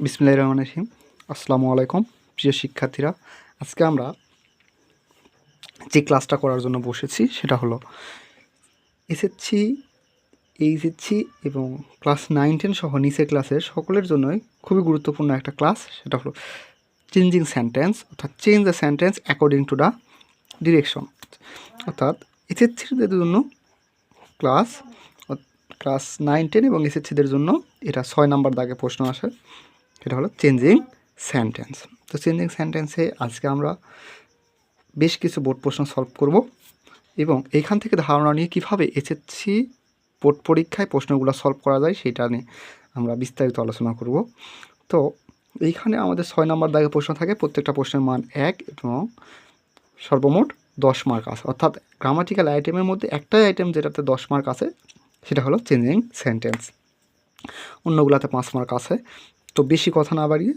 বিসমিল্লাহির রহমানির রহিম। আসসালামু আলাইকুম প্রিয় শিক্ষার্থীরা। আজকে আমরা যে ক্লাসটা করার জন্য বসেছি সেটা হলো এসএসসি, এইচএসসি এবং ক্লাস 9-10 সহ নিচের ক্লাসের সকলের জন্যই খুবই গুরুত্বপূর্ণ একটা ক্লাস। সেটা হলো চেঞ্জিং সেন্টেন্স, অর্থাৎ change the sentence according to the direction. অর্থাৎ এসএসসিদের জন্য ক্লাস 9-10 এবং এসএসসিদের জন্য এটা 6 নাম্বার দাগে প্রশ্ন আসে। এটা হলো চেঞ্জিং সেন্টেন্স। তো চেঞ্জিং সেন্টেন্সে আজকে আমরা বেশ কিছু বোর্ড প্রশ্ন সলভ করব এবং এইখান থেকে ধারণা নিয়ে কীভাবে এসএসসি বোর্ড পরীক্ষায় প্রশ্নগুলো সলভ করা যায় সেটা নিয়ে আমরা বিস্তারিত আলোচনা করব। তো এইখানে আমাদের 6 নাম্বার দাগে প্রশ্ন থাকে, প্রত্যেকটা প্রশ্নের মান 1 এবং সর্বমোট 10 মার্ক আছে। অর্থাৎ গ্রামাটিক্যাল আইটেমের মধ্যে একটাই আইটেম যেটাতে 10 মার্ক আছে সেটা হলো চেঞ্জিং সেন্টেন্স, অন্যগুলোতে 5 মার্ক আছে। তো বেশি কথা না বাড়িয়ে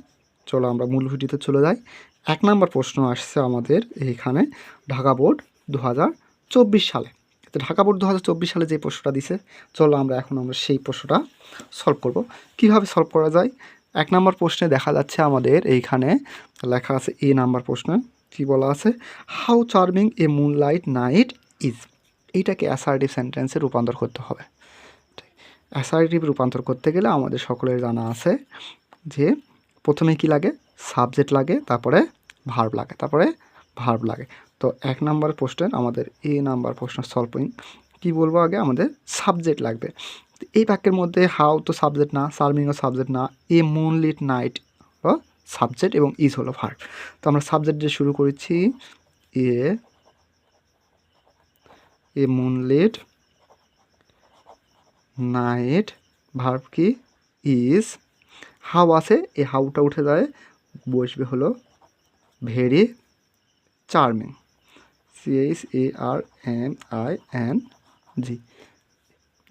চলো আমরা মূল ভিডিওতে চলে যাই। 1 নাম্বার প্রশ্ন আসছে আমাদের এইখানে ঢাকা বোর্ড 2024 সালে। তো ঢাকা বোর্ড 2024 সালে যে প্রশ্নটা দিছে, চলো আমরা সেই প্রশ্নটা সলভ করব। কিভাবে সলভ করা যায়? 1 নাম্বার প্রশ্নে দেখা যাচ্ছে আমাদের এইখানে লেখা আছে, এ নাম্বার প্রশ্নে কি বলা আছে, how charming A moonlight night is. এইটাকে অ্যাসার্টিভ সেন্টেন্সে রূপান্তর করতে হবে। অ্যাসার্টিভ রূপান্তর করতে গেলে আমাদের সকলের জানা আছে যে প্রথমে কি লাগে, সাবজেক্ট লাগে, তারপরে ভার্ব লাগে। তো 1 নাম্বার প্রশ্নের আমাদের এ নাম্বার প্রশ্ন সলভিং কি বলবো, আগে আমাদের সাবজেক্ট লাগবে। এই বাক্যের মধ্যে হাউ তো সাবজেক্ট না, চার্মিংও সাবজেক্ট না, এ মুনলিট নাইট হলো সাবজেক্ট এবং ইজ হলো ভার্ব। তো আমরা সাবজেক্ট দিয়ে শুরু করেছি, এ মুনলিট নাইট, ভার্ব কি ইজ, হাউ আছে, এই হাউটা উঠে যায়, বসবে হলো ভেরি চার্মিং, CHARMING,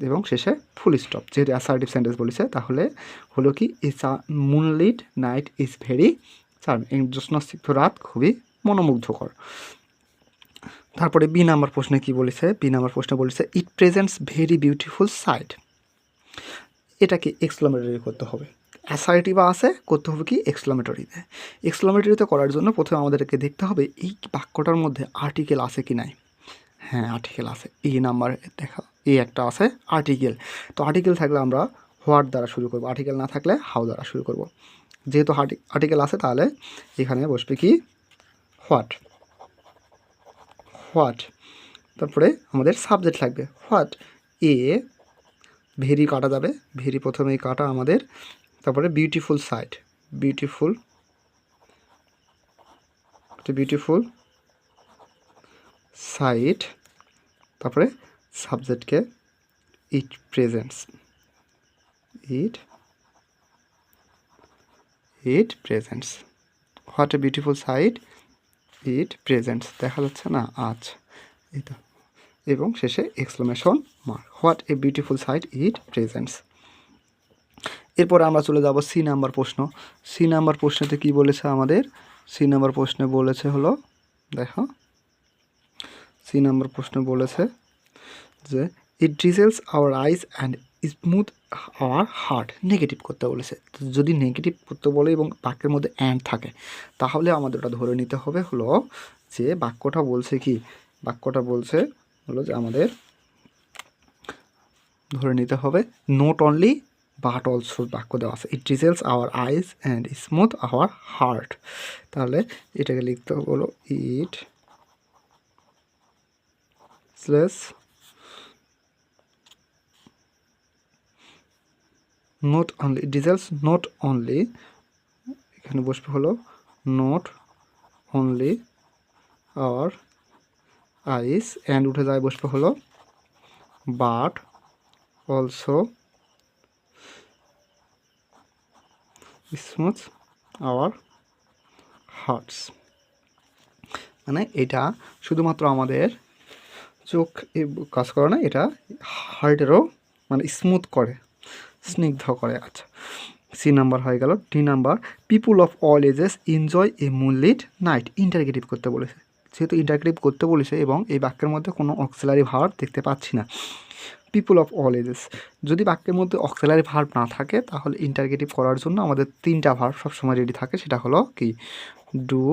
এবং শেষে ফুল স্টপ। যেহেতু অ্যাসার্টিভ সেন্টেন্স বলেছে তাহলে হলো কি, moonlit night is very charming, এই জ্যোৎস্নাস্নিগ্ধ রাত খুবই মনোমুগ্ধকর। তারপরে বি নাম্বার প্রশ্নে কি বলেছে, বি নাম্বার প্রশ্নে বলেছে ইট প্রেজেন্টস ভেরি বিউটিফুল সাইট। এটাকে এক্সক্লামেটরি করতে হবে। অ্যাসার্টিভ আছে, করতে হবে কি এক্সক্লামেটরিতে। এক্সক্লামেটরিতে করার জন্য প্রথমে আমাদেরকে দেখতে হবে এই বাক্যটার মধ্যে আর্টিকেল আছে কি নাই। হ্যাঁ, আর্টিকেল আছে, এই নাম্বার দেখা, এই একটা আছে আর্টিকেল। তো আর্টিকেল থাকলে আমরা হোয়াট দ্বারা শুরু করব, আর্টিকেল না থাকলে হাউ দ্বারা শুরু করব। যেহেতু আর্টিকেল আছে তাহলে এখানে বসবে কি হোয়াট। তারপরে আমাদের সাবজেক্ট লাগবে হোয়াট, এ ভেরি কাটা যাবে, ভেরি প্রথমেই কাটা আমাদের। তারপরে বিউটিফুল সাইট, বিউটিফুল সাইট, তারপরে সাবজেক্টকে it presents, what a beautiful site it presents, দেখা যাচ্ছে না আজ এটা, এবং শেষে exclamation mark, what a beautiful site it presents. এরপরে আমরা চলে যাব সি নাম্বার প্রশ্ন। সি নাম্বার প্রশ্নেতে কি বলেছে আমাদের, সি নাম্বার প্রশ্নে বলেছে হলো, দেখো সি নাম্বার প্রশ্নে বলেছে যে it drizzles our eyes and smooth our heart. Negative করতে বলেছে। যদি নেগেটিভ করতে বলে এবং বাক্যের মধ্যে অ্যান্ড থাকে তাহলে আমাদের ওটা ধরে নিতে হবে হলো যে বাক্যটা বলছে কি, বাক্যটা বলছে হলো যে আমাদের ধরে নিতে হবে নট অনলি বাট অলসো বাক্য দেওয়া আছে, it drizzles our eyes and smooth our heart. তাহলে এটাকে লিখতে হবে হলো it slays not only, drizzles not only, এখানে বসবে হলো not only our eyes, and উঠে যায় বসবে হলো but also smooth our hearts. মানে এটা শুধুমাত্র আমাদের চোখ কাজ করে না, এটা হার্টেরও মানে স্মুথ করে, স্নিগ্ধ করে। আচ্ছা, সি নাম্বার হয়ে গেল। D number, people of all ages enjoy a moonlit night. Interrogative করতে বলেছে, যেহেতু ইন্টারগেটিভ করতে বলেছে এবং এই বাক্যের মধ্যে কোনো অক্সিলারি ভার্ব দেখতে পাচ্ছি না, পিপল অফ অল এজেস। যদি বাক্যের মধ্যে অক্সিলারি ভার্ব না থাকে তাহলে ইন্টারগেটিভ করার জন্য আমাদের 3টা ভার্ব সবসময় রেডি থাকে, সেটা হলো কি ডু,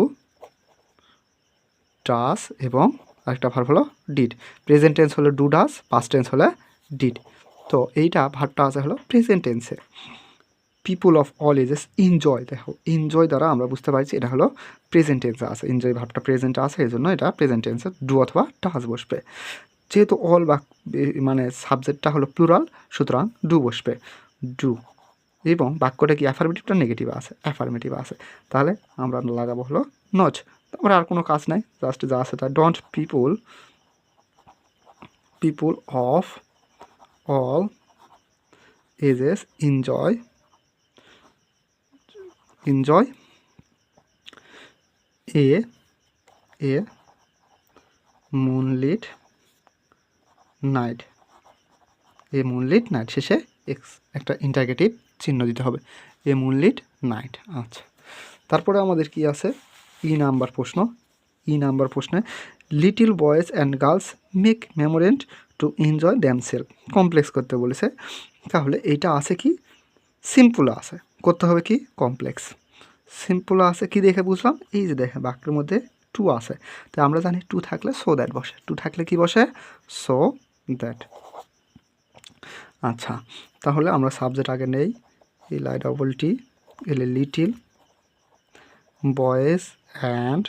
ডাস এবং আরেকটা ভার্ব হলো ডিড। প্রেজেন্ট টেন্স হলো ডু ডাস, পাস্ট টেন্স হলে ডিড। তো এইটা ভার্বটা আছে হলো প্রেজেন্ট টেন্সে। People of all ages enjoy, দেখো এনজয় দ্বারা আমরা বুঝতে পারছি এটা হলো প্রেজেন্ট টেন্সে আছে, এনজয় ভার্বটা প্রেজেন্টে আছে, এই জন্য এটা প্রেজেন্ট টেন্সে ডু অথবা ডাস বসবে। যেহেতু অল বা মানে সাবজেক্টটা হলো প্লুরাল, সুতরাং ডু বসবে, ডু। এবং বাক্যটা কি অ্যাফার্মেটিভটা নেগেটিভ আছে, অ্যাফার্মেটিভ আছে, তাহলে আমরা লাগাবো হলো নট। আমরা আর কোনো কাজ নাই, জাস্ট যা আছে তা don't people of all ages enjoy a moonlit night. A moonlit night শেষে একটা ইন্টারগেটিভ চিহ্ন দিতে হবে, এ মুনলিট নাইট। আচ্ছা, তারপরে আমাদের কি আছে ই নাম্বার প্রশ্নে little boys and girls make merriment to enjoy themselves, complex করতে বলেছে। তাহলে এইটা আছে কি সিম্পল আছে, করতে হবে কি কমপ্লেক্স। সিম্পল আছে কি দেখে বুঝলাম, এই যে দেখে বাক্যের মধ্যে টু আছে, তো আমরা জানি টু থাকলে সো দ্যাট বসে, টু থাকলে কি বসে সো দ্যাট। আচ্ছা, তাহলে আমরা সাবজেক্ট আগে নেই, LITT এলে little boys and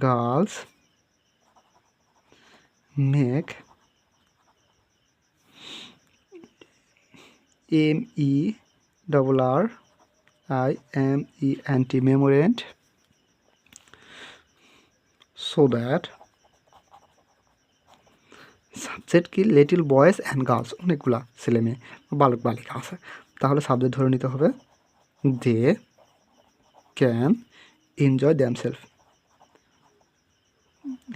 girls make MERRIMENT merriment so that, subject কি লিটিল বয়েজ অ্যান্ড গার্লস, অনেকগুলা ছেলে মেয়ে বালক বালিকা আছে, তাহলে সাবজেক্ট ধরে নিতে হবে they can enjoy themself,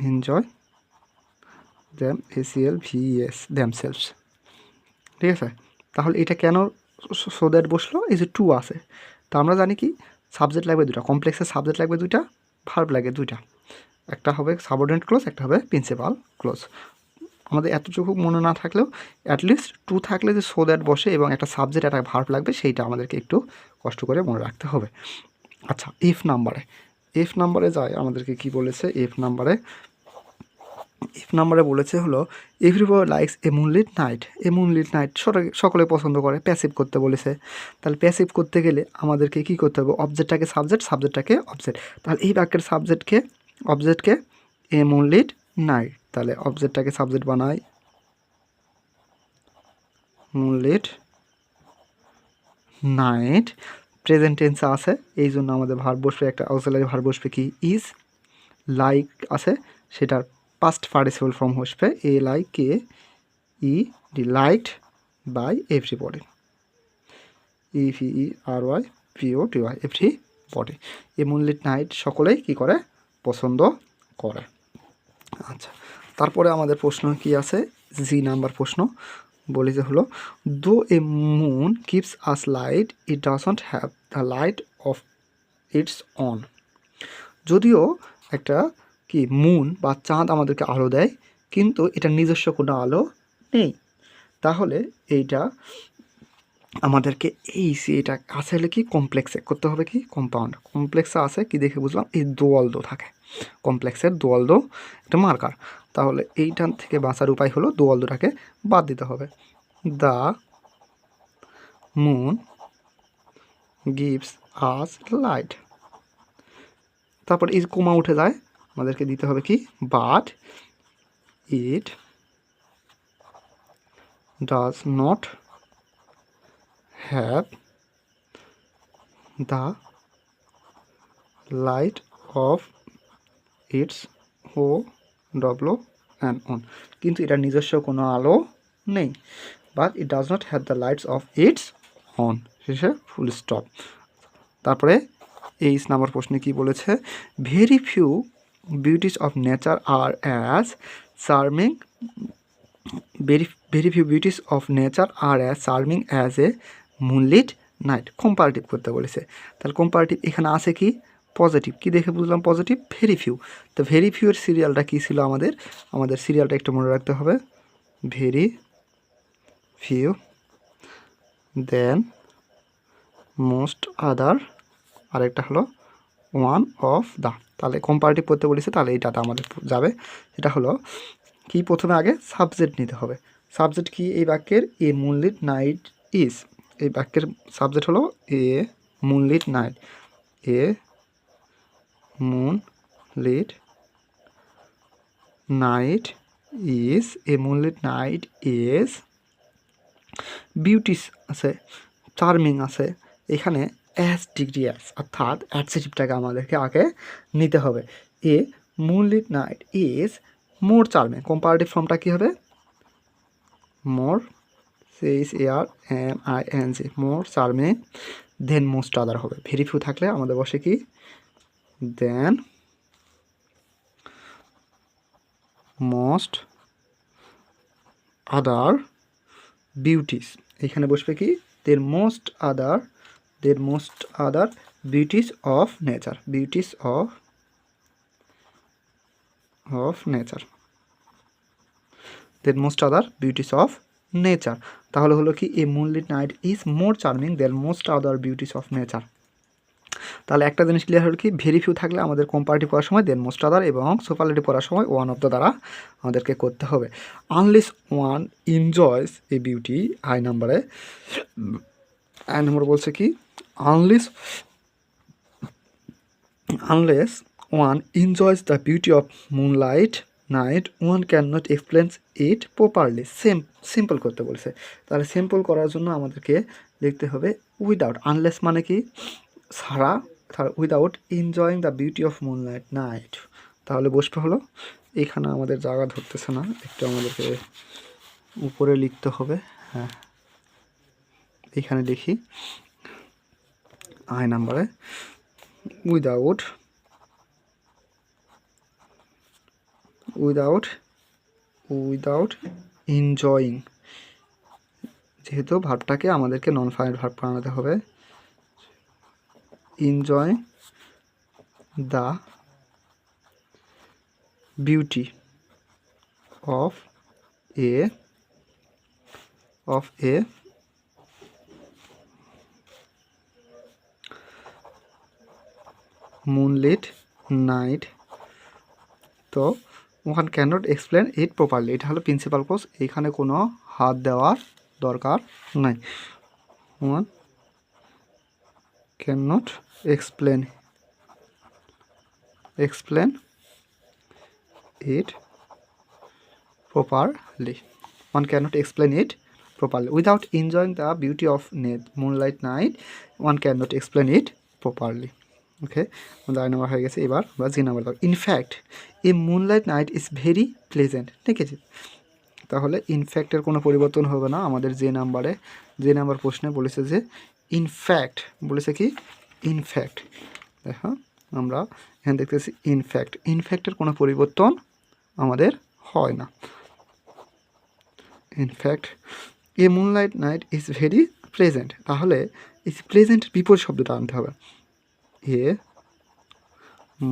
enjoy them SELVES themselves, ঠিক আছে। তাহলে এটা কেন সো দ্যাট বসলো, এই যে টু আছে, তা আমরা জানি কি সাবজেক্ট লাগবে দুটা, কমপ্লেক্সের সাবজেক্ট লাগবে দুইটা, ভার্ব লাগে দুইটা, একটা হবে সাবঅর্ডিনেট ক্লোজ, একটা হবে প্রিন্সিপাল ক্লোজ। আমাদের এতটুকু মনে না থাকলেও অ্যাটলিস্ট টু থাকলে যে সো দ্যাট বসে এবং একটা সাবজেক্ট একটা ভার্ব লাগবে, সেইটা আমাদেরকে একটু কষ্ট করে মনে রাখতে হবে। আচ্ছা, এফ নাম্বারে যায়, আমাদেরকে কি বলেছে এফ নাম্বারে বলেছে হলো everybody likes a moonlit night, a moonlit night সকলে পছন্দ করে, প্যাসিভ করতে বলেছে। তাহলে প্যাসিভ করতে গেলে আমাদেরকে কি করতে হবে, অবজেক্টটাকে সাবজেক্টটাকে অবজেক্ট, তাহলে এই বাক্যের অবজেক্টকে এ মুনলিট নাইট, তাহলে অবজেক্টটাকে সাবজেক্ট বানাই মুনলিট নাইট, প্রেজেন্ট টেন্সে আছে এই জন্য আমাদের ভার্ব বসবে, একটা অক্সিলারি ভার্ব বসবে কি ইজ, লাইক আছে সেটার পাস্ট পার্টিসিপল ফর্ম বসবে LIKE, liked by everybody, EVERYBODY everybody, a moonlit night সকলেই কি করে পছন্দ করে। আচ্ছা, তারপরে আমাদের প্রশ্ন কি আছে, জি নাম্বার প্রশ্ন বলেছে হলো though a moon keeps us light it doesn't have the light of its own, যদিও একটা কি মুন বা চাঁদ আমাদেরকে আলো দেয় কিন্তু এটার নিজস্ব কোনো আলো নেই, তাহলে এইটা আমাদেরকে এটা আসলে কি কমপ্লেক্সে করতে হবে কি কম্পাউন্ড, কমপ্লেক্সে আছে কি দেখে বুঝলাম এই দোয়াল দো থাকে, কমপ্লেক্সের দোয়াল দো একটা মার্কার, তাহলে এইটার থেকে বাঁচার উপায় হলো দোয়াল দোটাকে বাদ দিতে হবে, the moon gives us light, তারপর এই কোমা উঠে যায়, আমাদেরকে দিতে হবে কি but it does not have the light of its OWN, কিন্তু এটার নিজস্ব কোনো আলো নেই, but it does not have the lights of its own, শেষে ফুল স্টপ। তারপরে 8 নাম্বার প্রশ্নে কি বলেছে, very few beauties of nature are as charming, very few beauties of nature are as charming as a moonlit night, comparative করতে বলেছে। তাহলে comparative এখানে আছে কি পজিটিভ। কি দেখে বুঝলাম পজিটিভ? Very few. তো ভেরি ফিউয়ের সিরিয়ালটা কী ছিল আমাদের সিরিয়ালটা একটু মনে রাখতে হবে, ভেরি ফিউ, দেন মোস্ট আদার, আরেকটা হলো ওয়ান অফ দ্য। তাহলে কম্পারেটিভ করতে বলেছে, তাহলে এইটাতে আমাদের যাবে। এটা হলো কি, প্রথমে আগে সাবজেক্ট নিতে হবে। সাবজেক্ট কি এই বাক্যের? A moonlit night is. এই বাক্যের সাবজেক্ট হলো a moonlit night, a moonlit night is, a moonlit night is beauties আছে, চার্মিং আছে, এখানে অ্যাজ ডিগ্রি অ্যাজ, অর্থাৎ অ্যাডজেক্টিভটাকে আমাদেরকে আগে নিতে হবে। A moonlit night is more charming, comparative ফর্মটা কী হবে? More, CHARMING, more charming, than most other হবে। ভেরি ফিউ থাকলে আমাদের বসে কি? দেন মোস্ট আদার বিউটিস, এখানে বসবে কি? Than most other beauties of nature, beauties of nature, than most other beauties of nature. তাহলে হলো কি? A moonlit night is more charming than most other beauties of nature. তাহলে একটা জিনিস clear হলো কি? ভেরি ফিউ থাকলে আমাদের কম্পারেটিভ পড়ার সময় দেন মোস্ট আদার এবং সুপারলেটিভ পড়ার সময় ওয়ান অফ দ্য দ্বারা আমাদেরকে করতে হবে। Unless one enjoys A beauty, I number বলছে কি? Unless one enjoys the beauty of moonlight night one can not explain it properly. Simple করতে বলছে। তাহলে সিম্পল করার জন্য আমাদেরকে লিখতে হবে উইদাউট। আনলেস মানে কি? ছাড়া, without enjoying the beauty of moonlight night. তাহলে বসবে হলো, এখানে আমাদের জায়গা ধরতেছে না, একটু আমাদেরকে উপরে লিখতে হবে। হ্যাঁ, এখানে লিখি আই নাম্বারে, উইদাউট এনজয়িং, যেহেতু ভার্বটাকে আমাদেরকে নন ফাইনাল ভার্ব বানাতে হবে। Enjoy the beauty of a moonlit night. তো one can not explain it properly, এটা হলো প্রিন্সিপাল কোর্স, এইখানে কোনো হাত দেওয়ার দরকার নাই। One can not explain it properly. One cannot explain it properly. Without enjoying the beauty of moonlight night, one cannot explain it properly. ওকে, আমাদের I number হয়ে গেছে। এবার আমরা জি নাম্বার দাও। In fact a moonlight night is very pleasant, ঠিক আছে? তাহলে ইনফ্যাক্টের কোনো পরিবর্তন হবে না। আমাদের যে নাম্বার প্রশ্নে বলেছে যে ইনফ্যাক্ট, বলেছে কি? ইনফ্যাক্ট। দেখো আমরা এখানে দেখতেছি ইনফ্যাক্টের কোনো পরিবর্তন আমাদের হয় না। In fact a moonlight night is very pleasant, তাহলে এই প্লেজেন্ট বিপরীত শব্দটা আনতে হবে। A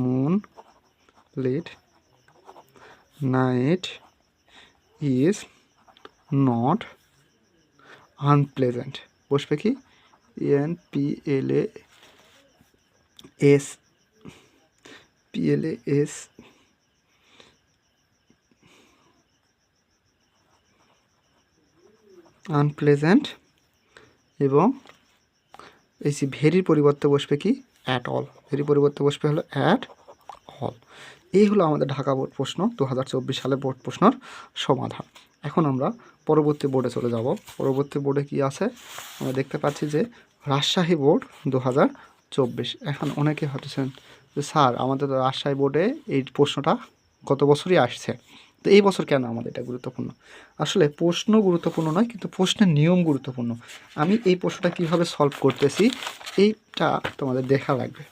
moonlit night is not unpleasant, বসবে কি? PLAS আনপ্লেজেন্ট, এবং এই যে ভেরির পরিবর্তে বসবে কি? At all. ভেরির পরিবর্তে বসবে হলো অ্যাট অল। এই হলো আমাদের ঢাকা বোর্ড প্রশ্ন 2024 সালে বোর্ড প্রশ্নের সমাধান। এখন আমরা পরবর্তী বোর্ডে চলে যাব। পরবর্তী বোর্ডে কি আছে আমরা দেখতে পাচ্ছি যে রাজশাহী বোর্ড 2024। এখন অনেকে ভাবছেন যে স্যার আমাদের তো রাজশাহী বোর্ডে এই প্রশ্নটা গত বছরই আসছে, তো এই বছর কেন আমাদের এটা গুরুত্বপূর্ণ? আসলে প্রশ্ন গুরুত্বপূর্ণ নয়, কিন্তু প্রশ্নের নিয়ম গুরুত্বপূর্ণ। আমি এই প্রশ্নটা কীভাবে সলভ করতেছি এইটা তোমাদের দেখা লাগবে।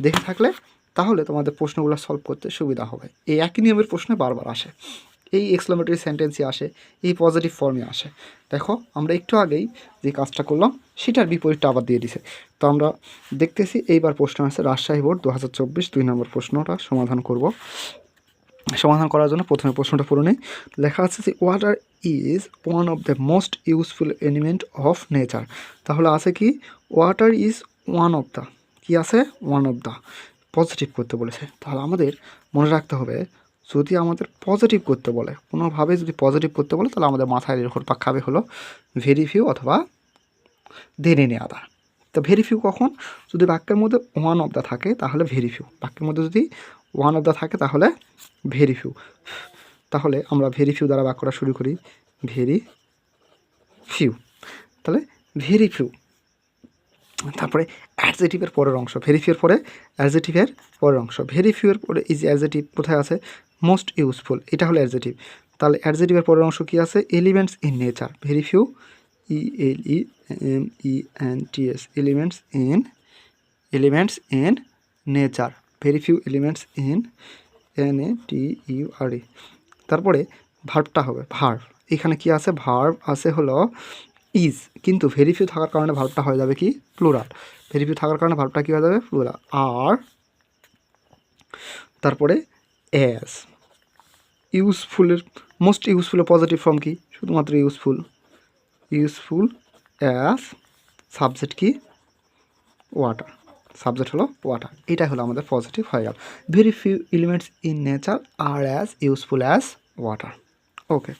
দেখে থাকলে তাহলে তোমাদের প্রশ্নগুলো সলভ করতে সুবিধা হবে। এই একই নিয়মের প্রশ্ন বারবার আসে। এই এক্সক্লামেটরি সেন্টেন্সই আসে, এই পজিটিভ ফর্মে আসে। দেখো আমরা একটু আগেই যে কাজটা করলাম সেটার বিপরীতটা আবার দিয়ে দিছে। তো আমরা দেখতেছি এইবার প্রশ্ন আছে রাজশাহী বোর্ড 2024 2 নম্বর প্রশ্নটা সমাধান করব। সমাধান করার জন্য প্রথমে প্রশ্নটা পড়ে নিই। লেখা আছে যে water is one of the most useful element of nature. তাহলে আছে কি water is one of the, কি আছে ওয়ান অফ দ্য, পজিটিভ করতে বলেছে। তাহলে আমাদের মনে রাখতে হবে যদি আমাদের পজিটিভ করতে বলে, কোনোভাবে যদি পজিটিভ করতে বলে তাহলে আমাদের মাথায় রেখর পাক খাবে হলো ভেরি ফিউ অথবা দেনে নেওয়া দা। তো ভেরি ফিউ কখন, যদি বাক্যের মধ্যে ওয়ান অফ দ্য থাকে তাহলে ভেরি ফিউ, বাক্যের মধ্যে যদি ওয়ান অফ দ্য থাকে তাহলে ভেরি ফিউ। তাহলে আমরা ভেরি ফিউ দ্বারা বাক্যটা শুরু করি, ভেরি ফিউ, তাহলে ভেরি ফিউ। তারপরে অ্যাডজেটিভের পরের অংশ, ভেরি ফিউর পরে অ্যাডজেটিভের পরের অংশ, ভেরি ফিউর পরে এই যে অ্যাডজেটিভ কোথায় আছে, মোস্ট ইউজফুল, এটা হলো অ্যাডজেটিভ। তাহলে অ্যাডজেটিভের পরের অংশ কী আছে, elements in nature, very few, ELEMENTS, elements in nature, very few elements in NATURE। তারপরে ভার্বটা হবে ভার্ব, এখানে কি আছে ভার্ব আছে হলো ইজ, কিন্তু ভেরি ফিউ থাকার কারণে ভার্বটা হয়ে যাবে কি প্লুরাল, ভেরি ফিউ থাকার কারণে ভার্বটা কী হয়ে যাবে প্লুরাল। আর তারপরে অ্যাজ, ইউজফুলের মোস্ট ইউজফুলের পজিটিভ ফর্ম কি, শুধুমাত্র ইউজফুল, ইউজফুল অ্যাজ, সাবজেক্ট কি ওয়াটার, সাবজেক্ট হলো ওয়াটার, এটাই হলো আমাদের পজিটিভ হয়ে গেল। Very few elements in nature are as useful as water. Okay,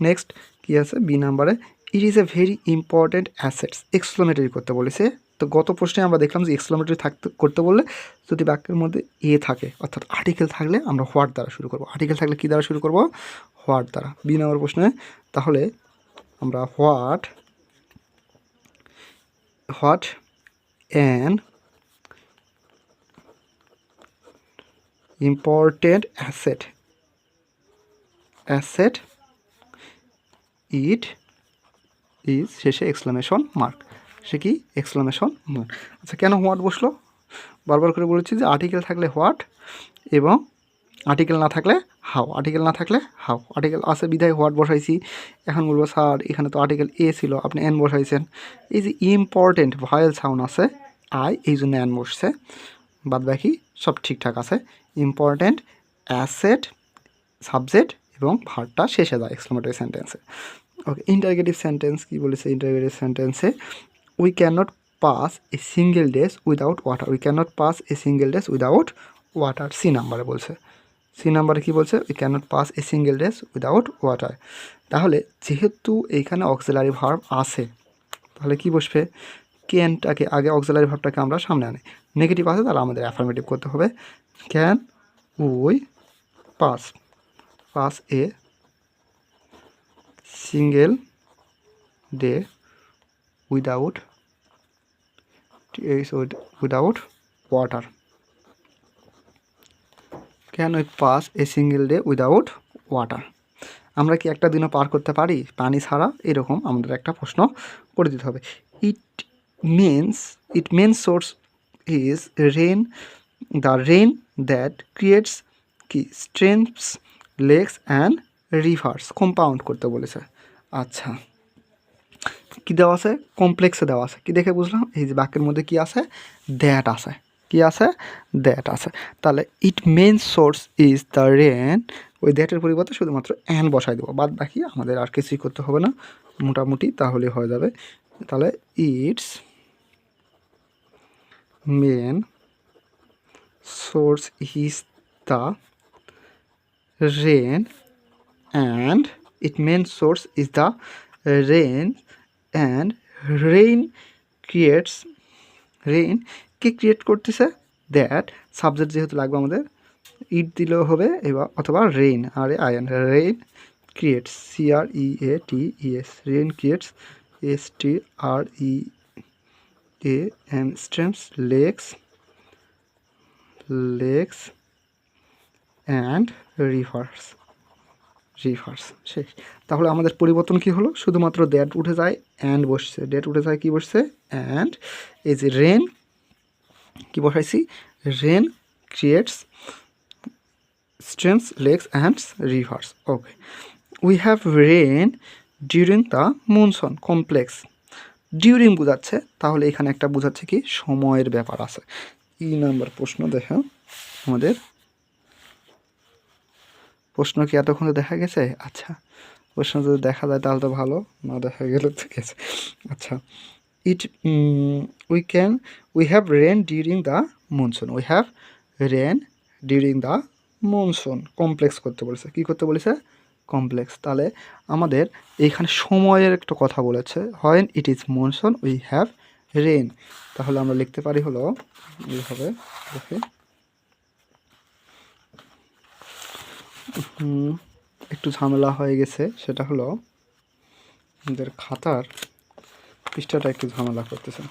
next কী আছে B number, it is a very important assets, exclamatory করতে বলেছে। তো গত প্রশ্নে আমরা দেখলাম যে এক্সক্লামেটরি করতে বললে যদি বাক্যের মধ্যে থাকে অর্থাৎ আর্টিকেল থাকলে আমরা হোয়াট দ্বারা শুরু করব, আর্টিকেল থাকলে কী দ্বারা শুরু করব, হোয়াট দ্বারা। বি নাম্বার প্রশ্নে তাহলে আমরা what an important asset it is, শেষে এক্সক্লামেশন মার্ক, সে কি এক্সক্লামেশন মার্ক। আচ্ছা কেন হোয়াট বসলো, বারবার করে বলেছি যে আর্টিকেল থাকলে হোয়াট এবং আর্টিকেল না থাকলে হাউ, আর্টিকেল না থাকলে হাউ, আর্টিকেল আছে বিধায় হোয়াট বসাইছি। এখন বলবো স্যার এখানে তো আর্টিকেল এ ছিল আপনি এন বসাইছেন, এই যে ইম্পর্টেন্ট ভয়েল সাউন্ড আছে আই, এই জন্য এন বসছে, বাদ বাকি সব ঠিকঠাক আছে। ইম্পর্টেন্ট অ্যাসেট সাবজেক্ট এবং ভার্বটা শেষে যায় এক্সক্লামেটরি সেন্টেন্সে। ওকে, ইন্টারগেটিভ সেন্টেন্স কী বলেছে, ইন্টারগেটিভ সেন্টেন্সে we can not pass a single days without water, we can not pass a single days without water, C নাম্বারে বলছে, সি নাম্বারে কী বলছে, we can not pass a single days without water. তাহলে যেহেতু এইখানে অক্সিলারি ভার্ব আছে তাহলে কি বসবে, ক্যানটাকে আগে, অক্সিলারি ভার্বটাকে আমরা সামনে আনি, নেগেটিভ আছে তাহলে আমাদের অ্যাফার্মেটিভ করতে হবে, can we pass a single day without water, can we pass a single day without water. আমরা কি একটা দিনও পার করতে পারি পানি ছাড়া, এরকম আমাদের একটা প্রশ্ন করে দিতে হবে। It main source is rain, the rain that creates কি streams, lakes and rivers, compound করতে বলেছে। আচ্ছা কী দেওয়া আছে, কমপ্লেক্সে দেওয়া আছে, কি দেখে বুঝলাম, এই যে বাক্যের মধ্যে কি আছে, দ্যাট আছে, কি আছে, দ্যাট আছে। তাহলে it main source is the rain, ওই দ্যাটের পরিবর্তে শুধুমাত্র অ্যান বসাই দেবো, বাদ বাকি আমাদের আর কিছুই করতে হবে না, মোটামুটি তাহলে হয়ে যাবে। তাহলে its main source is the rain and it main source is the rain and rain creates, rain কে ক্রিয়েট করতেছে, দ্যাট, সাবজেক্ট যেহেতু লাগবে আমাদের ইট দিলেও হবে এবার, অথবা রেইন আর I N, rain creates, CREATES, rain creates, STREAM, streams, lakes and rivers, শেষ। তাহলে আমাদের পরিবর্তন কি হলো, শুধুমাত্র দ্যাট উঠে যায় অ্যান্ড বসছে, দ্যাট উঠে যায় কি বসছে অ্যান্ড, এই যে রেন কি বসাইছি, rain creates streams, lakes and rivers. Okay. We have rain during the monsoon complex. During বোঝাচ্ছে, তাহলে এখানে একটা বোঝাচ্ছে কি সময়ের ব্যাপার আছে। নাম্বার প্রশ্ন দেখো আমাদের প্রশ্ন কি এতক্ষণ দেখা গেছে? আচ্ছা, প্রশ্ন যদি দেখা যায় তাহলে তো ভালো, না দেখা গেলে ঠিক আছে। আচ্ছা, we have rain during the monsoon. We have rain during the monsoon complex করতে বলেছে। কী করতে বলেছে? কমপ্লেক্স। তাহলে আমাদের এইখানে সময়ের একটা কথা বলেছে, when it is monsoon we have rain. তাহলে আমরা লিখতে পারি হলো এইভাবে, দেখে একটু ঝামেলা হয়ে গেছে, সেটা হলো আমাদের খাতার পৃষ্ঠাটা একটু ঝামেলা করতেছে,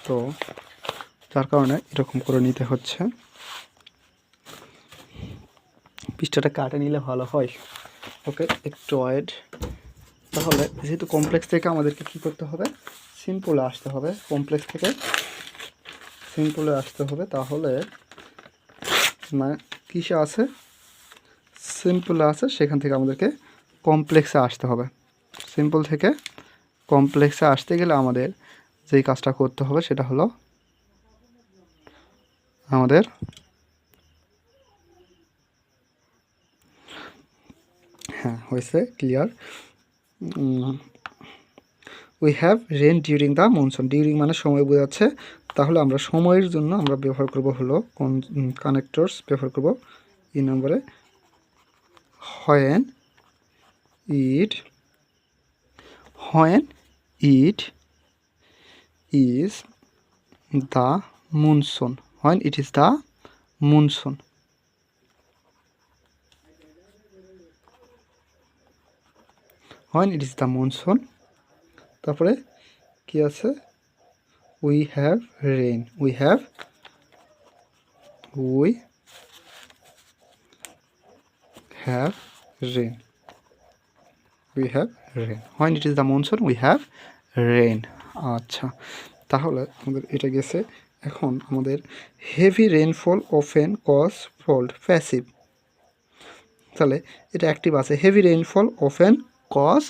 তো যার কারণে এরকম করে নিতে হচ্ছে। পৃষ্ঠাটা কাটে নিলে ভালো হয়। ওকে, একটু ওয়েট। তাহলে যেহেতু কমপ্লেক্স থেকে আমাদেরকে কী করতে হবে? সিম্পলে আসতে হবে। কমপ্লেক্স থেকে সিম্পলে আসতে হবে। তাহলে না কিসে আছে? সিম্পলে আছে, সেখান থেকে আমাদেরকে কমপ্লেক্সে আসতে হবে। সিম্পল থেকে কমপ্লেক্সে আসতে গেলে আমাদের যেই কাজটা করতে হবে সেটা হলো আমাদের হ্যাঁ হয়েছে, clear. We have rain during the monsoon. During মানে সময় বোঝাচ্ছে, তাহলে আমরা সময়ের জন্য আমরা ব্যবহার করব হলো কানেক্টরস ব্যবহার করব এই নম্বরে, when it is the monsoon. When it is the monsoon. When it is the monsoon. তারপরে কি আছে? We have rain. We have rain. We have rain. When it is the monsoon we have rain. আচ্ছা, তাহলে আমাদের এটা গেছে। এখন আমাদের heavy rainfall often cause fault passive. তাহলে এটা অ্যাক্টিভ আছে। Heavy rainfall often cause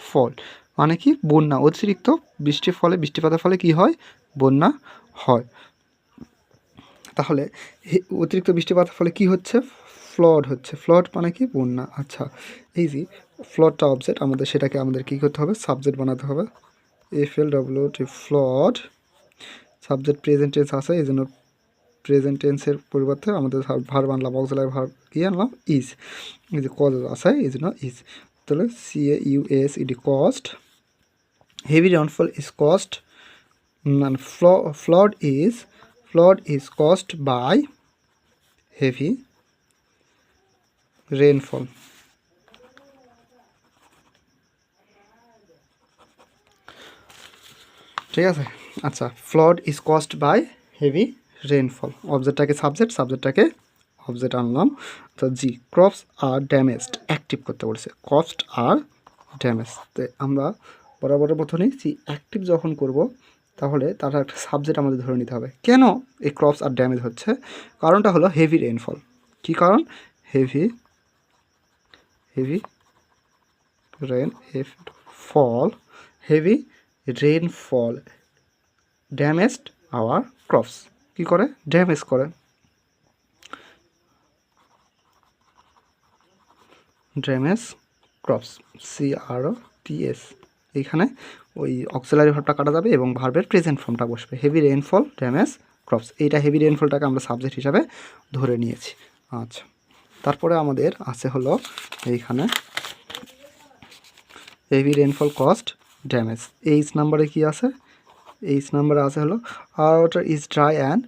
fall মানে কি? বন্যা। অতিরিক্ত বৃষ্টির ফলে, বৃষ্টিপাতের ফলে কি হয়? বন্যা হয়। তাহলে অতিরিক্ত বৃষ্টিপাতের ফলে কি হচ্ছে? ফ্লড হচ্ছে। ফ্লড মানে কি? বন্যা। আচ্ছা, এই যে ফ্লডটা অবজেক্ট, সেটাকে আমাদের কী করতে হবে? সাবজেক্ট বানাতে হবে। FLWT flood. Subject present tense আছে, এই জন্য প্রেজেন্ট টেন্সের পরিবর্তে আমাদের ভার্ব আনলাম, অক্সিলারি ভার্ব কি আনলাম? ইজ। এই যে কজ আছে এই জন্য ইজ। তাহলে CAUSED cost. Heavy rainfall is cost, মানে flood is caused by heavy rainfall. ঠিক আছে? আচ্ছা, flood is caused by heavy rainfall. অবজেক্টটাকে সাবজেক্ট, সাবজেক্টটাকে অবজেক্ট আনলাম। তো জি, ক্রপস আর ড্যামেজড অ্যাক্টিভ করতে বলেছে। Crops are damage. তো আমরা বরাবর প্রথমে জি অ্যাক্টিভ যখন করব তাহলে তার একটা সাবজেক্ট আমাদের ধরে নিতে হবে। কেন এই ক্রপস আর ড্যামেজ হচ্ছে? কারণটা হলো হেভি রেইনফল। কী কারণ? Heavy rainfall damaged our crops. কী করে? ড্যামেজ করে। Damage crops, CROPS। এইখানে ওই অক্সিলারি ভার্বটা কাটা যাবে এবং ভার্বের প্রেজেন্ট ফর্মটা বসবে। হেভি রেইনফল ড্যামেজ ক্রপস, এইটা হেভি রেইনফলটাকে আমরা সাবজেক্ট হিসাবে ধরে নিয়েছি। আচ্ছা, তারপরে আমাদের আছে হলো এইখানে heavy rainfall caused damage. H number কি আছে? এইচ নাম্বারে আছে হলো our water is dry and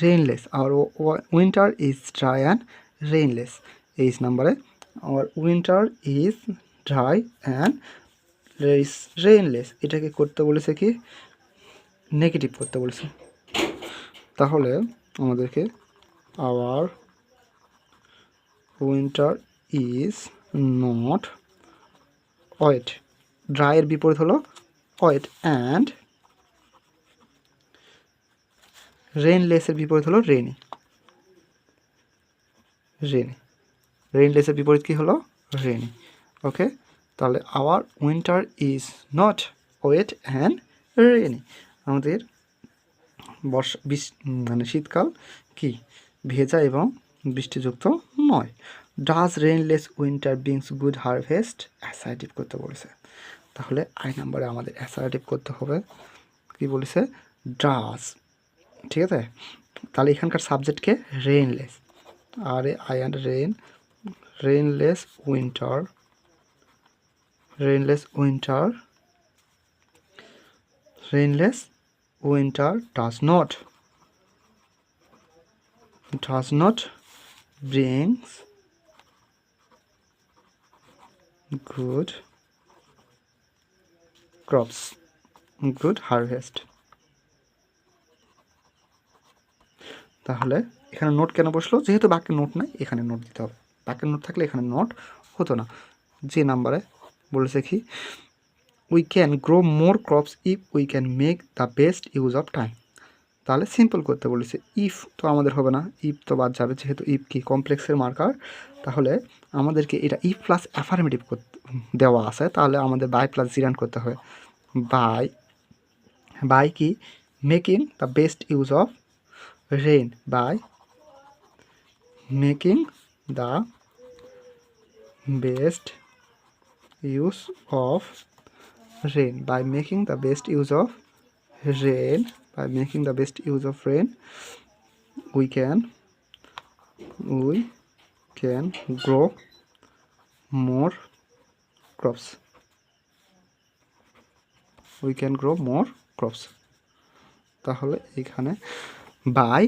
rainless. Our winter is dry and rainless. H number our winter is dry and rainless. এটাকে করতে বলেছে কি? নেগেটিভ করতে বলেছে। তাহলে আমাদেরকে our winter is not wet. ড্রাইয়ের বিপরীত হলো ওয়েট, অ্যান্ড রেইনলেসের বিপরীত হলো রেইনি। রেনি। রেইনলেসের বিপরীত কী হলো? রেনি। ওকে, তাহলে our winter is not wet and rainy. আমাদের মানে শীতকাল কি ভেজা এবং বৃষ্টিযুক্ত নয়। Does rainless winter brings good harvest? Assertive করতে বলেছে, তাহলে আই নাম্বারে আমাদের অ্যাসার্টিভ করতে হবে। কি বলেছে? ডাজ। ঠিক আছে, তাহলে এখানকার সাবজেক্টকে রেইনলেস, আর I and rainless winter, rainless winter does not brings good crops, good harvest। তাহলে এখানে নোট কেন বসলো? যেহেতু বাক্যের নোট নাই, এখানে নোট দিতে হবে। বাক্যের নোট থাকলে এখানে নোট হতো না। যে নাম্বারে বলেছে কি, we can grow more crops if we can make the best use of time. তাহলে সিম্পল করতে বলেছে। ইফ তো আমাদের হবে না, ইফ তো বাদ যাবে, যেহেতু ইফ কি কমপ্লেক্সের মার্কার। তাহলে আমাদেরকে এটা ইফ প্লাস অ্যাফার্মেটিভ দেওয়া আছে, তাহলে আমাদের বাই প্লাস জিরান করতে হবে। বাই কি? Making the best use of rain, by making the best use of rain, by making the best use of rain, by making the best use of rain, we can grow more crops, we can grow more crops। তাহলে এখানে by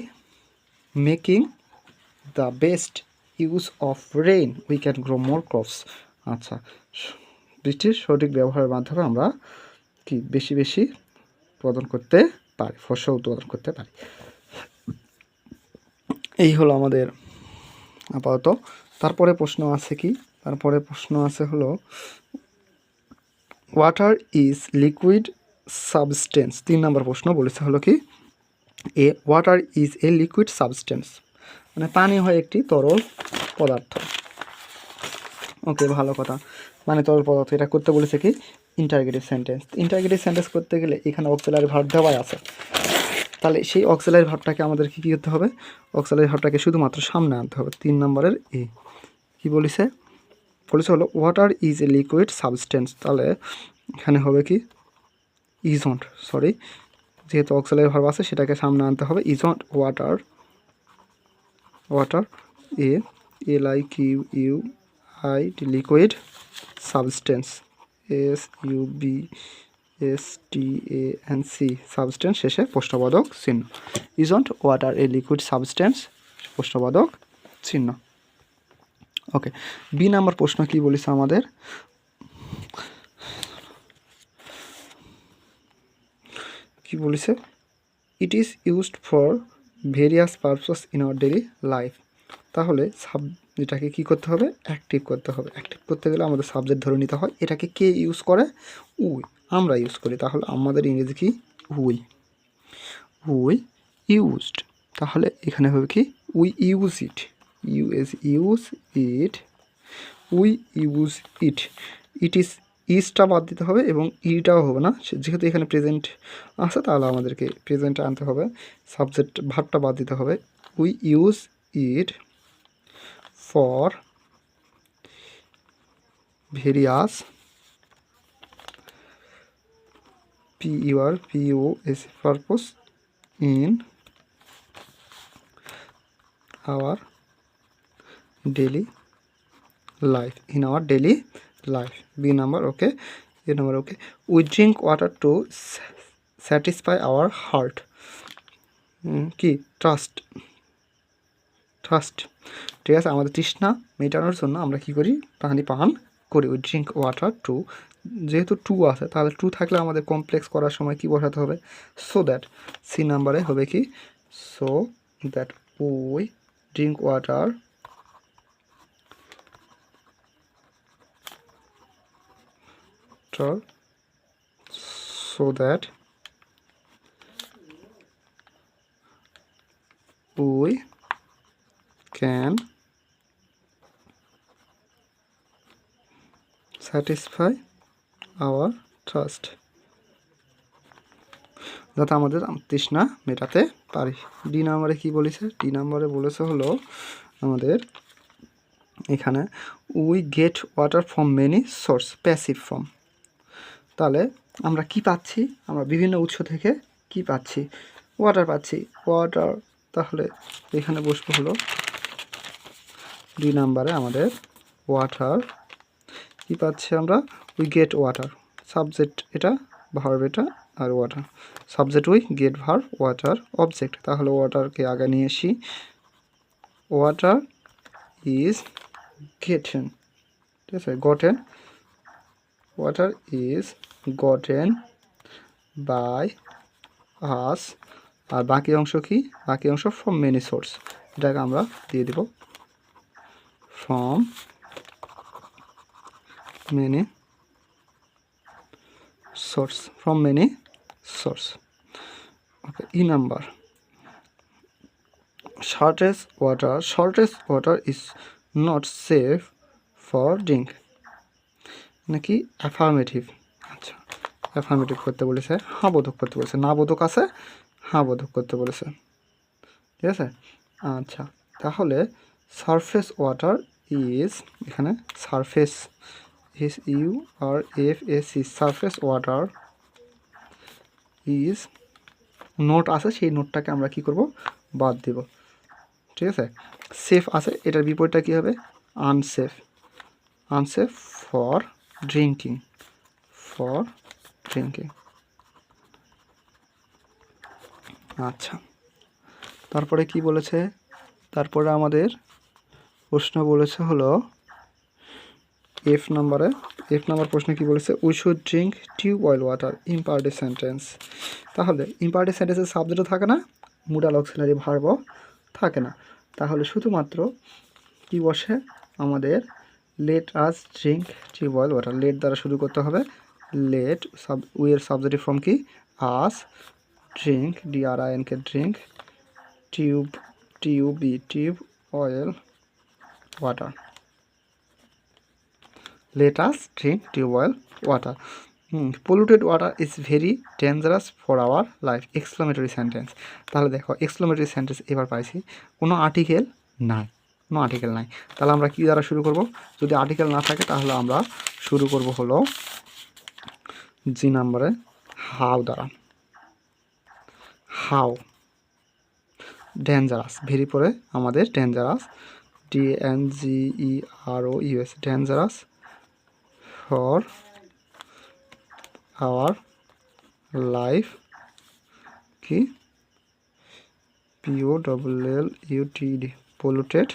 making the best use of rain we can grow more crops। আচ্ছা, বৃষ্টির সঠিক ব্যবহারের মাধ্যমে আমরা কি বেশি বেশি উৎপাদন করতে পারি, ফসল উৎপাদন করতে পারি। এই হলো আমাদের আপাতত। তারপরে প্রশ্ন আছে কি? তারপরে প্রশ্ন আছে হলো, ওয়াটার ইজ লিকুইড সাবস্টেন্স। 3 নম্বর প্রশ্ন বলেছে হলো কি, water is a liquid substance, মানে পানি হয় একটি তরল পদার্থ। ওকে, ভালো কথা, মানে তরল পদার্থ। এটা করতে বলেছে কি, ইন্টারগেটিভ সেন্টেন্স। ইন্টারগেটিভ সেন্টেন্স করতে গেলে এখানে অক্সিলারি ভার্ব দেওয়াই আছে, তাহলে সেই অক্সিলারি ভার্বটাকে আমাদের কী করতে হবে? অক্সিলারি ভার্বটাকে শুধুমাত্র সামনে আনতে হবে। 3 নম্বরের কি বলেছে হলো water is a liquid substance. তাহলে এখানে হবে কি, ইজন্ট, সরি, যেহেতু অক্সিলারি ভার্ব আছে সেটাকে সামনে আনতে হবে। Isn't water LIQUID liquid substance, SUBSTANC substance, শেষে প্রশ্নবোধক চিহ্ন। Isn't water a liquid substance, প্রশ্নবোধক চিহ্ন। ওকে, বি নাম্বার প্রশ্ন কি বলেছে আমাদের? কি বলেছে? It is used for various purpose in our daily life. তাহলে এটাকে কী করতে হবে? অ্যাক্টিভ করতে হবে। অ্যাক্টিভ করতে গেলে আমাদের সাবজেক্ট ধরে নিতে হয়। এটাকে কে ইউজ করে? উই, আমরা ইউজ করি। তাহলে আমাদের ইংরেজি কি? We used. তাহলে এখানে হবে কি, we use it, we use it. It ইজটা বাদ দিতে হবে এবং ইটাও হবে না, যেহেতু এখানে প্রেজেন্ট আছে, তাহলে আমাদেরকে প্রেজেন্টে আনতে হবে। সাবজেক্ট ভার্বটা বাদ দিতে হবে। We use it for various PURPOS purpose in our daily life, B number. Okay, A number. Okay, we drink water to satisfy our heart. কি? ট্রাস্ট, ঠিক আছে, আমাদের তৃষ্ণা মেটানোর জন্য আমরা কি করি? পানি পান করি। উই ড্রিঙ্ক ওয়াটার টু, যেহেতু টু আছে, তাহলে টু থাকলে আমাদের কমপ্লেক্স করার সময় কি বসাতে হবে? So that. সি নাম্বারে হবে কি, so that we drink water so that we can satisfy our thirst, যাতে আমাদের তৃষ্ণা মেটাতে পারি। ডি নাম্বারে কি বলেছে? ডি নাম্বারে বলেছে হলো আমাদের এখানে we get water from many source, passive form. তাহলে আমরা কি পাচ্ছি? আমরা বিভিন্ন উৎস থেকে কি পাচ্ছি? ওয়াটার পাচ্ছি, ওয়াটার। তাহলে এখানে বসবো হলো ডি নাম্বারে আমাদের ওয়াটার কি পাচ্ছি আমরা? উই গেট ওয়াটার, সাবজেক্ট এটা, ভার্ব এটা, আর water subject, we get verb, water object. তাহলে ওয়াটারকে আগে নিয়ে আসি, ওয়াটার ইজ গেটেন, ঠিক আছে, gotten, water is gotten by us. আর বাকি অংশ কি? বাকি অংশ ফ্রম মেনি সোর্স, এটাকে আমরা দিয়ে দেব from many source, from many source. Okay, E number, shortest water is not safe for drink, নাকি অ্যাফার্মেটিভ? আচ্ছা, অ্যাফার্মেটিভ করতে বলেছে, হ্যাঁ বোধক করতে বলেছে, না বোধক আছে, হ্যাঁ বোধক করতে বলেছে, ঠিক আছে। আচ্ছা, তাহলে সারফেস ওয়াটার ইজ, এখানে surface is URFAC, surface water is, note আছে, সেই নোটটাকে আমরা কি করব? বাদ দেব, ঠিক আছে। সেফ আছে, এটার বিপরীতটা কী হবে? Unsafe, unsafe for drinking, for drinking. আচ্ছা, তারপরে কি বলেছে? তারপরে আমাদের প্রশ্ন বলেছে হলো এফ নাম্বার প্রশ্নে কি বলেছে? We should drink tubewell water, imperative sentence. তাহলে ইম্পারেটিভ সেন্টেন্সের সাবজেক্টও থাকে না, মুডাল অক্সিলারি ভার্বও থাকে না, তাহলে শুধুমাত্র কি বসে আমাদের? Let us drink tubewell water, let দ্বারা শুরু করতে হবে, লেট উইয়ের সাবজেক্টিভ ফর্ম কি? Us, drink DRINK drink, tube well water, let us drink tubewell water. Polluted water is very dangerous for our life, exclamatory sentence. তাহলে দেখো exclamatory sentence এবার পাইছি, কোনো আর্টিকেল নাই, কোনো আর্টিকেল নাই, তাহলে আমরা কি দ্বারা শুরু করব? যদি আর্টিকেল না থাকে তাহলে আমরা শুরু করব হলো জি নাম্বারে হাউ দ্বারা। হাউ, ডেঞ্জারাস, ভেরি পরে আমাদের dangerous, DANGEROUS, dangerous for our life কি? POLLUTED, পলিউটেড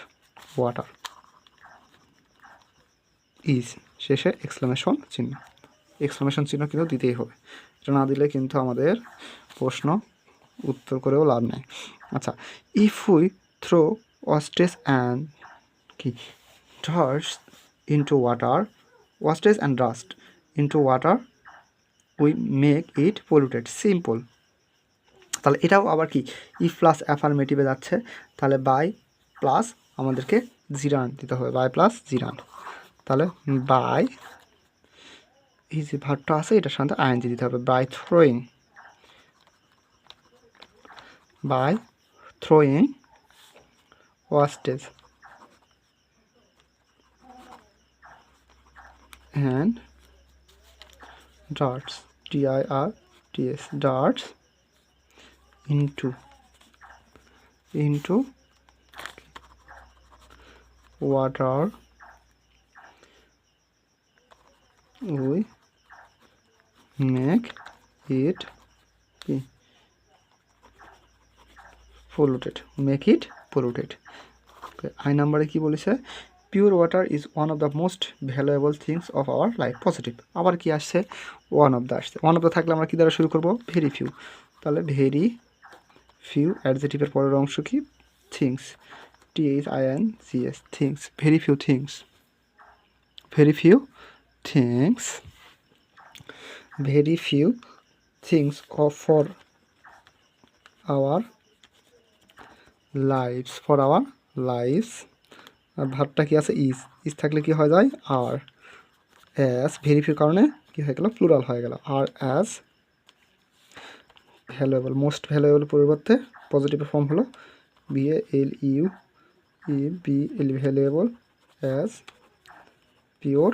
ওয়াটার ইজ, শেষে এক্সক্লামেশন চিহ্ন, এক্সক্লামেশন চিহ্ন কিন্তু দিতেই হবে, এটা না দিলে কিন্তু আমাদের প্রশ্ন উত্তর করেও লাভ নেই। আচ্ছা, if we throw wastage and কি dust into water, wastage and dust into water we make it polluted, simple. তাহলে এটাও আবার কি? ইফ প্লাস অ্যাফার্মেটিভে যাচ্ছে, তাহলে বাই প্লাস আমাদেরকে জিরান দিতে হবে, বাই প্লাস জিরান। তাহলে বাই, এই যে ভার্বটা আছে এটার সাথে আইএনজি দিতে হবে, by throwing, by throwing wastage and darts, DIRTS, darts into water we make it polluted, make it polluted. I নাম্বারে কি বলেছে? Pure water is one of the most valuable things of our life, positive. আবার কি আসছে? One of the আসছে, one of the থাকলে আমরা কী দ্বারা শুরু করব? ভেরি ফিউ, তাহলে ভেরি ফিউ অ্যাডজেটিভের পরের অংশ কি? Things, THINGS, things, very few things, very few things, very few things of for our lives, for our lifes. আর ভাবটা কি আছে? ইজ থাকলে কি হয়ে যায়? আর অ্যাজ ভেরি ফিউ কারণে কী হয়ে গেল, প্লুরাল হয়ে গেল। আর অ্যাজ ভ্যালুয়েবল, মোস্ট ভ্যালুয়েবল পরিবর্তে পজিটিভ ফর্ম হলো VALUEBL, valuable as pure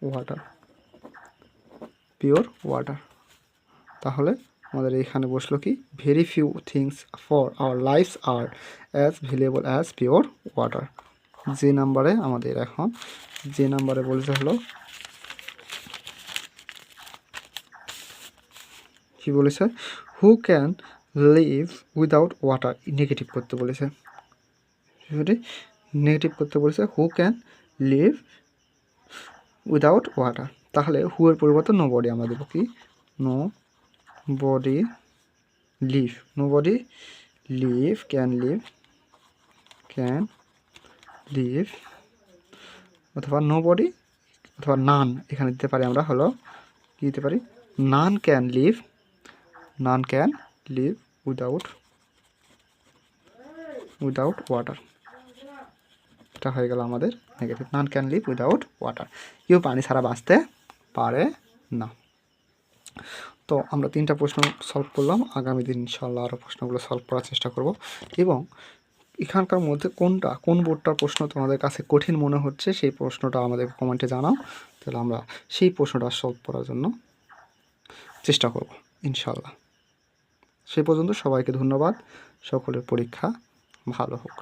water, pure water. তাহলে আমাদের এইখানে বসলো কি, very few things for our lifes are as valuable as pure water. যে নাম্বারে আমাদের এখন যে নাম্বারে বলতে হলো কি বলেছে, who can live without water, negative করতে বলেছে, নেগেটিভ করতে বলেছে, who can live without water. তাহলে হু এর পরিবর্তে নো বডি আমরা দেবো কি, nobody live, nobody live, can live, অথবা নো বডি অথবা নান এখানে দিতে পারি আমরা, হলো কী দিতে পারি, none can live without water. এটা হয়ে গেল আমাদের negative, none can live without water, কেউ পানি ছাড়া বাঁচতে পারে না। তো আমরা 3টা প্রশ্ন সলভ করলাম, আগামী দিন ইনশাআল্লাহ আরও প্রশ্নগুলো সলভ করার চেষ্টা করব। এবং এখানকার মধ্যে কোন বোর্ডটার প্রশ্ন তোমাদের কাছে কঠিন মনে হচ্ছে সেই প্রশ্নটা আমাদের কমেন্টে জানাও, তাহলে আমরা সেই প্রশ্নটা সলভ করার জন্য চেষ্টা করব ইনশাআল্লাহ। সেই পর্যন্ত সবাইকে ধন্যবাদ, সকলের পরীক্ষা ভালো হোক।